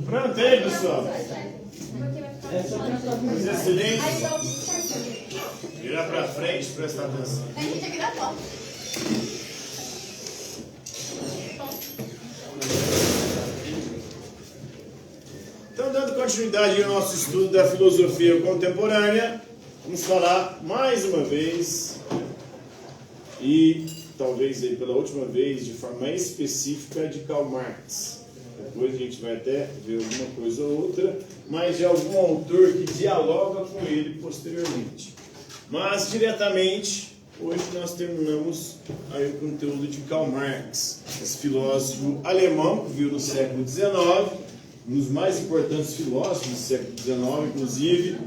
Pronto aí, pessoal. Os silêncio. Virar para frente, prestar atenção. Então, dando continuidade ao nosso estudo da filosofia contemporânea, vamos falar mais uma vez, e talvez aí pela última vez, de forma específica, de Karl Marx. Depois a gente vai até ver alguma coisa ou outra, mas de algum autor que dialoga com ele posteriormente. Mas, diretamente, hoje nós terminamos aí o conteúdo de Karl Marx, esse filósofo alemão que viu no século XIX, um dos mais importantes filósofos do século XIX, inclusive,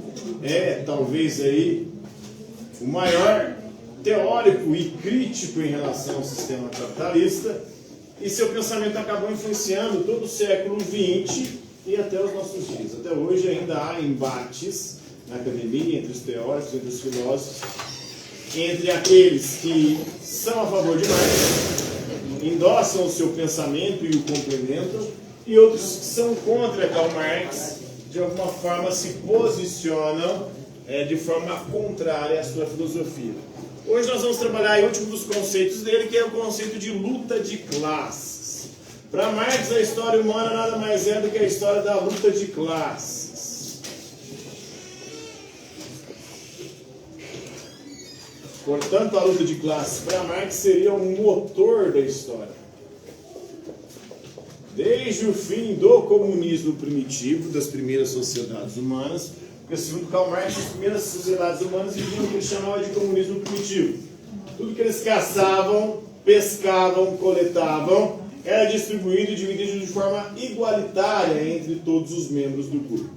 talvez aí o maior teórico e crítico em relação ao sistema capitalista, e seu pensamento acabou influenciando todo o século XX e até os nossos dias. Até hoje ainda há embates na academia, entre os teóricos, entre os filósofos, entre aqueles que são a favor de Marx, endossam o seu pensamento e o complementam, e outros que são contra Karl Marx, de alguma forma se posicionam de forma contrária à sua filosofia. Hoje nós vamos trabalhar o último dos conceitos dele, que é o conceito de luta de classes. Para Marx, a história humana nada mais é do que a história da luta de classes. Portanto, a luta de classes para Marx seria um motor da história. Desde o fim do comunismo primitivo, das primeiras sociedades humanas, porque segundo Karl Marx, as primeiras sociedades humanas viviam o que ele chamava de comunismo primitivo. Tudo que eles caçavam, pescavam, coletavam, era distribuído e dividido de forma igualitária entre todos os membros do grupo.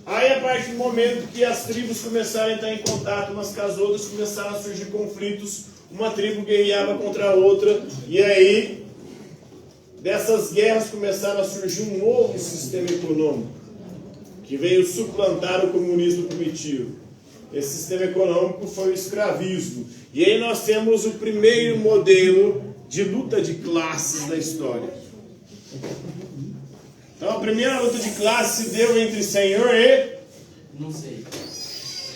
Aí, a partir do momento que as tribos começaram a entrar em contato umas com as outras, começaram a surgir conflitos, uma tribo guerreava contra a outra, e aí, dessas guerras começaram a surgir um novo sistema econômico, que veio suplantar o comunismo primitivo. Esse sistema econômico foi o escravismo. E aí nós temos o primeiro modelo de luta de classes da história. Então a primeira luta de classes se deu entre senhor e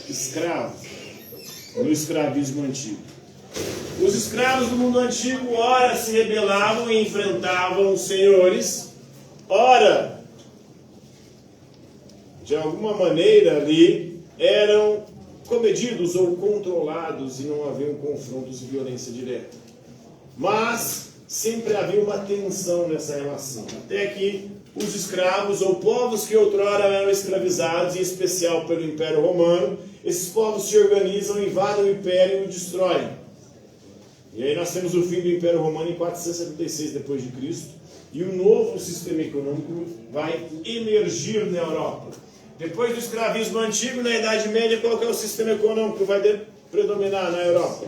escravo, no escravismo antigo. Os escravos do mundo antigo, ora se rebelavam e enfrentavam os senhores, ora, de alguma maneira ali, eram comedidos ou controlados e não haviam confrontos e violência direta. Mas sempre havia uma tensão nessa relação. Até que os escravos ou povos que outrora eram escravizados, em especial pelo Império Romano, esses povos se organizam, invadem o Império e o destroem. E aí nós temos o fim do Império Romano em 476 d.C. e um novo sistema econômico vai emergir na Europa. Depois do escravismo antigo, na Idade Média, qual que é o sistema econômico que vai predominar na Europa?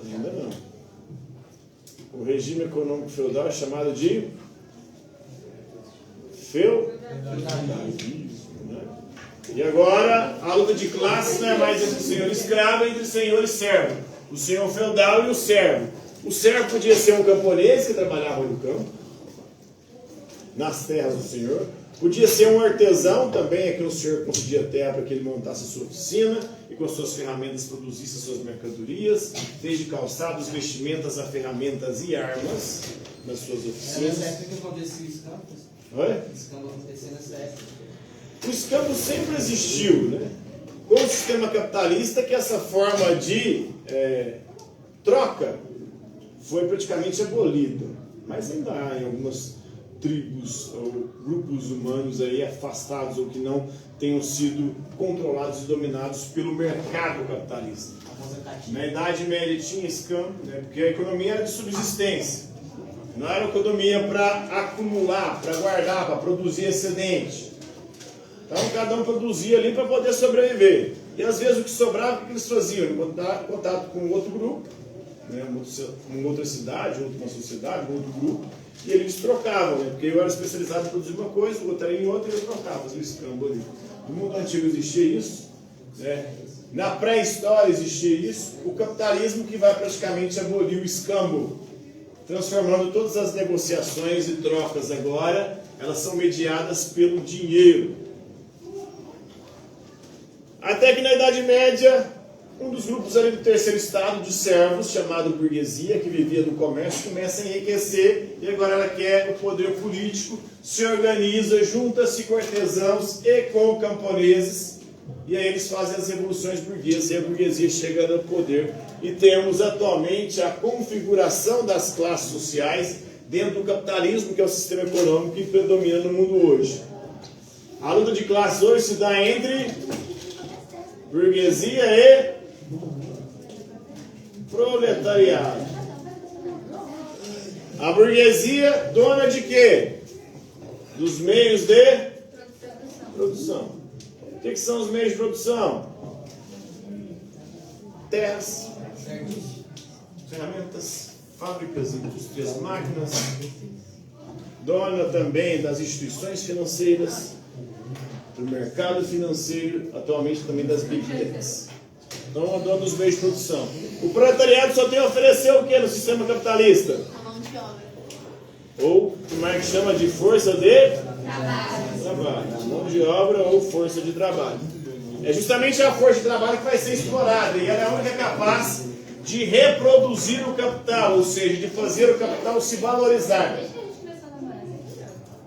Ainda não. O regime econômico feudal é chamado de feudalismo. Né? E agora, a luta de classes não é mais entre o senhor escravo e entre o senhor e servo. O senhor feudal e o servo. O servo podia ser um camponês que trabalhava no campo, nas terras do senhor. Podia ser um artesão também, é que o senhor concedia terra para que ele montasse a sua oficina e com as suas ferramentas produzisse as suas mercadorias, desde calçados, vestimentas a ferramentas e armas nas suas oficinas. Nessa época que acontecia o escambo? Oi? O escambo acontecia nessa época. O escambo sempre existiu, né? Com o sistema capitalista, que essa forma de troca foi praticamente abolida. Mas ainda há em algumas tribos ou grupos humanos aí afastados ou que não tenham sido controlados e dominados pelo mercado capitalista. Na Idade Média tinha escambo, né? Porque a economia era de subsistência. Não era uma economia para acumular, para guardar, para produzir excedente. Então cada um produzia ali para poder sobreviver. E às vezes o que sobrava, o que eles faziam? Contato com outro grupo, né? Uma outra cidade, uma sociedade, um outro grupo, e eles trocavam, né? Porque eu era especializado em produzir uma coisa, o outro era em outra, e eu trocava, fazia o escambo ali. No mundo antigo existia isso, né? Na pré-história existia isso. O capitalismo que vai praticamente abolir o escambo. transformando todas as negociações e trocas agora, elas são mediadas pelo dinheiro. Até que na Idade Média, um dos grupos ali do terceiro estado de servos, chamado burguesia, que vivia do comércio, começa a enriquecer e agora ela quer o poder político, se organiza, junta-se com artesãos e com camponeses, e aí eles fazem as revoluções burguesas e a burguesia chega no poder. E temos atualmente a configuração das classes sociais dentro do capitalismo, que é o sistema econômico que predomina no mundo hoje. A luta de classes hoje se dá entre burguesia e proletariado. A burguesia dona de quê? Dos meios de produção. O que são os meios de produção? Terras, ferramentas, fábricas, indústrias, máquinas. Dona também das instituições financeiras, do mercado financeiro, atualmente também das big techs. Então, é dona dos meios de produção. O proletariado só tem a oferecer o que no sistema capitalista? A mão de obra. Ou o que Marx chama de força de trabalho. Mão de obra ou força de trabalho. É justamente a força de trabalho que vai ser explorada, e ela é a única capaz de reproduzir o capital, ou seja, de fazer o capital se valorizar,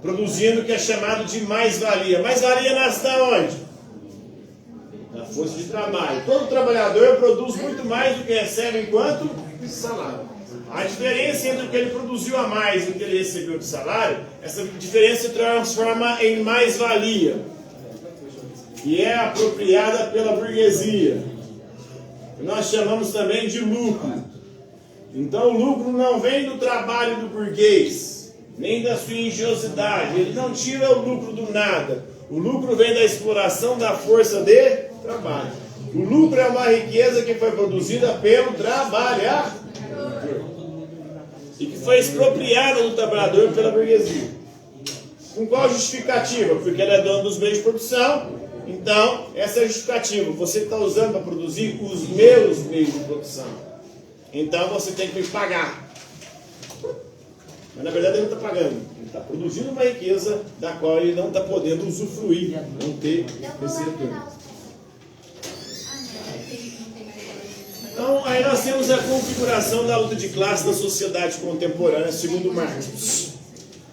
produzindo o que é chamado de mais-valia. Mais-valia nasce da onde? Da força de trabalho. Todo trabalhador produz muito mais do que recebe enquanto salário. A diferença entre o que ele produziu a mais e o que ele recebeu de salário, essa diferença se transforma em mais-valia, que é apropriada pela burguesia. Nós chamamos também de lucro. Então o lucro não vem do trabalho do burguês, nem da sua engenhosidade. Ele não tira o lucro do nada. O lucro vem da exploração da força de trabalho. O lucro é uma riqueza que foi produzida pelo trabalhador e que foi expropriada do trabalhador pela burguesia. Com qual justificativa? Porque ele é dono dos meios de produção. Então, essa é a justificativa. Você está usando para produzir os meus meios de produção. Então, você tem que me pagar. Mas, na verdade, ele não está pagando. Ele está produzindo uma riqueza da qual ele não está podendo usufruir, não ter esse retorno. Então, aí nós temos a configuração da luta de classe da sociedade contemporânea, segundo Marx.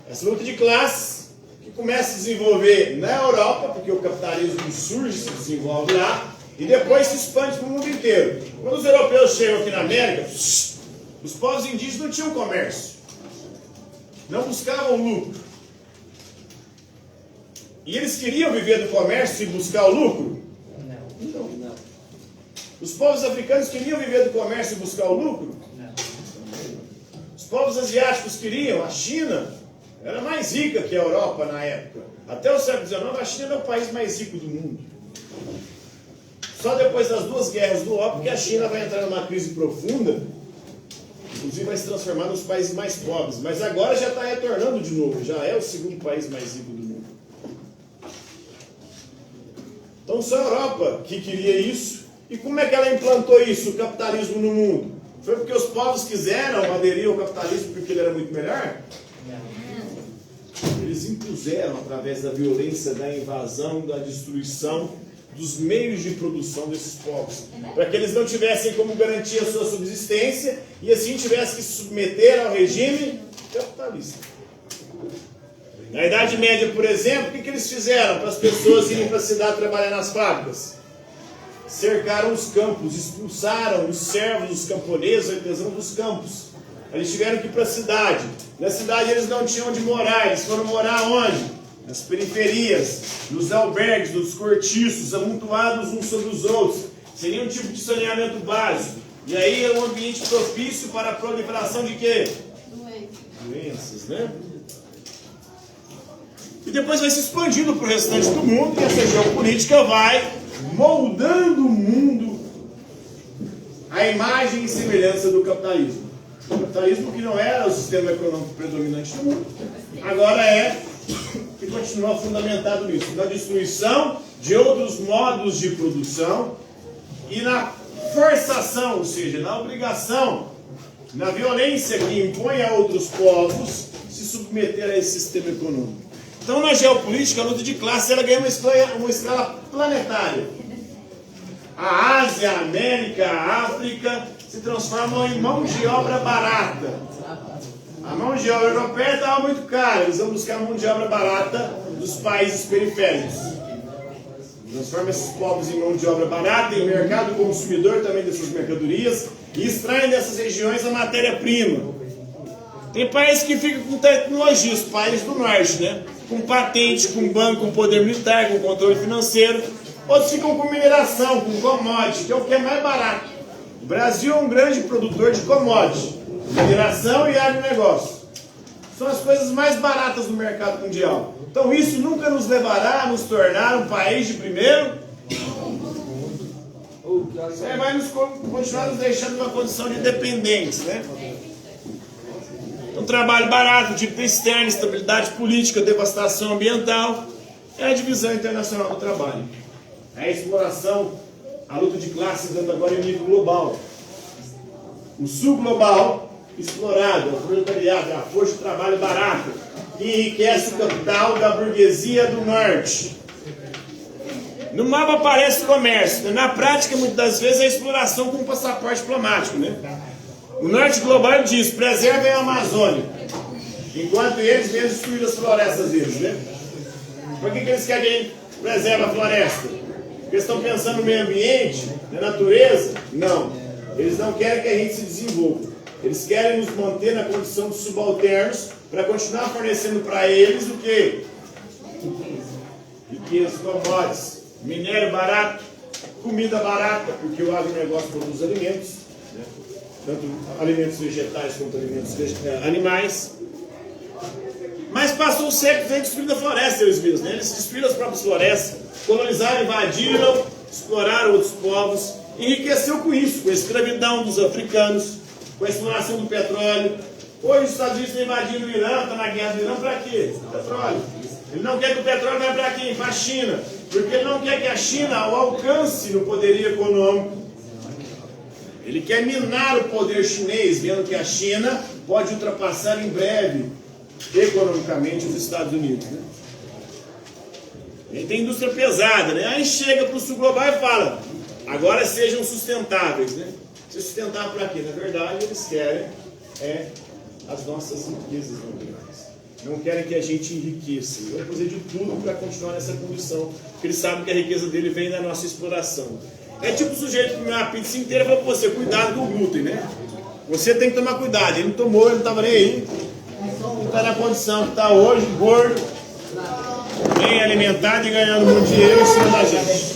Essa luta de classe que começa a se desenvolver na Europa, porque o capitalismo surge, se desenvolve lá, e depois se expande para o mundo inteiro. Quando os europeus chegam aqui na América, os povos indígenas não tinham comércio, não buscavam lucro. E eles queriam viver do comércio e buscar o lucro? Não. Os povos africanos queriam viver do comércio e buscar o lucro? Não. Os povos asiáticos queriam. A China era mais rica que a Europa na época. Até o século XIX, a China era o país mais rico do mundo. Só depois das duas guerras do ópio que a China vai entrar numa crise profunda, inclusive vai se transformar nos países mais pobres. Mas agora já está retornando de novo, já é o segundo país mais rico do mundo. Então só a Europa que queria isso. E como é que ela implantou isso, o capitalismo no mundo? Foi porque os povos quiseram aderir ao capitalismo porque ele era muito melhor? Eles impuseram através da violência, da invasão, da destruição dos meios de produção desses povos, para que eles não tivessem como garantir a sua subsistência e assim tivessem que se submeter ao regime capitalista. Na Idade Média, por exemplo, o que eles fizeram para as pessoas irem para a cidade trabalhar nas fábricas? Cercaram os campos, expulsaram os servos, os camponeses, os artesãos dos campos. Eles tiveram que ir para a cidade. Na cidade eles não tinham onde morar, eles foram morar onde? Nas periferias, nos albergues, nos cortiços, amontoados uns sobre os outros. Seria um tipo de saneamento básico. E aí é um ambiente propício para a proliferação de quê? Doenças, né? E depois vai se expandindo para o restante do mundo, e essa geopolítica vai moldando o mundo à imagem e semelhança do capitalismo. O capitalismo que não era o sistema econômico predominante do mundo, agora é e continua fundamentado nisso, na destruição de outros modos de produção e na forçação, ou seja, na obrigação na violência que impõe a outros povos se submeter a esse sistema econômico. Então, na geopolítica, a luta de classes ela ganha uma escala planetária. A Ásia, a América, a África se transformam em mão de obra barata. A mão de obra europeia estava muito cara, eles vão buscar a mão de obra barata dos países periféricos. Transforma esses povos em mão de obra barata, em mercado consumidor também dessas mercadorias, e extraem dessas regiões a matéria-prima. Tem países que ficam com tecnologia, os países do norte, né? Com patente, com banco, com poder militar, com controle financeiro. Outros ficam com mineração, com commodity, que é o que é mais barato. O Brasil é um grande produtor de commodity, mineração e agronegócio. São as coisas mais baratas do mercado mundial. Então isso nunca nos levará a nos tornar um país de primeiro. Isso aí vai continuar nos deixando numa condição de dependentes, né? Então trabalho barato, dívida externa, estabilidade política, devastação ambiental, é a divisão internacional do trabalho. É a exploração, a luta de classes dando agora em nível global. O sul global explorado, o proletariado, a força de trabalho barata, que enriquece o capital da burguesia do norte. No mapa aparece comércio, na prática muitas das vezes é a exploração com um passaporte diplomático, né? O norte global diz, preservem a Amazônia, enquanto eles mesmos destruíram as florestas deles, né? Por que eles querem preservar a floresta? Porque estão pensando no meio ambiente, na natureza? Não. Eles não querem que a gente se desenvolva. Eles querem nos manter na condição de subalternos para continuar fornecendo para eles o quê? Riquezas, commodities, minério barato, comida barata, porque o agronegócio produz alimentos, né? Tanto alimentos vegetais quanto alimentos animais. Mas passou o século sem destruir a floresta, eles mesmos, né? Eles destruíram as próprias florestas, colonizaram, invadiram, exploraram outros povos, enriqueceu com isso, com a escravidão dos africanos, com a exploração do petróleo. Hoje os Estados Unidos estão invadindo o Irã, estão na guerra do Irã para quê? Petróleo. Ele não quer que o petróleo vá para quem? Para a China. Porque ele não quer que a China o alcance no poderio econômico. Ele quer minar o poder chinês, vendo que a China pode ultrapassar em breve, economicamente, os Estados Unidos, né? Ele tem indústria pesada, né? Aí chega para o sul global e fala, agora sejam sustentáveis, né? Ser sustentável para quê? Na verdade, eles querem as nossas riquezas naturais. Não querem que a gente enriqueça. Eles vão fazer de tudo para continuar nessa condição, porque eles sabem que a riqueza dele vem da nossa exploração. É tipo o sujeito que comeu uma pizza inteira e falou para você, cuidado com o glúten, né? Você tem que tomar cuidado. Ele não tomou, ele não estava nem aí. Ele está na condição que está hoje, gordo, bem alimentado e ganhando muito dinheiro em cima da gente.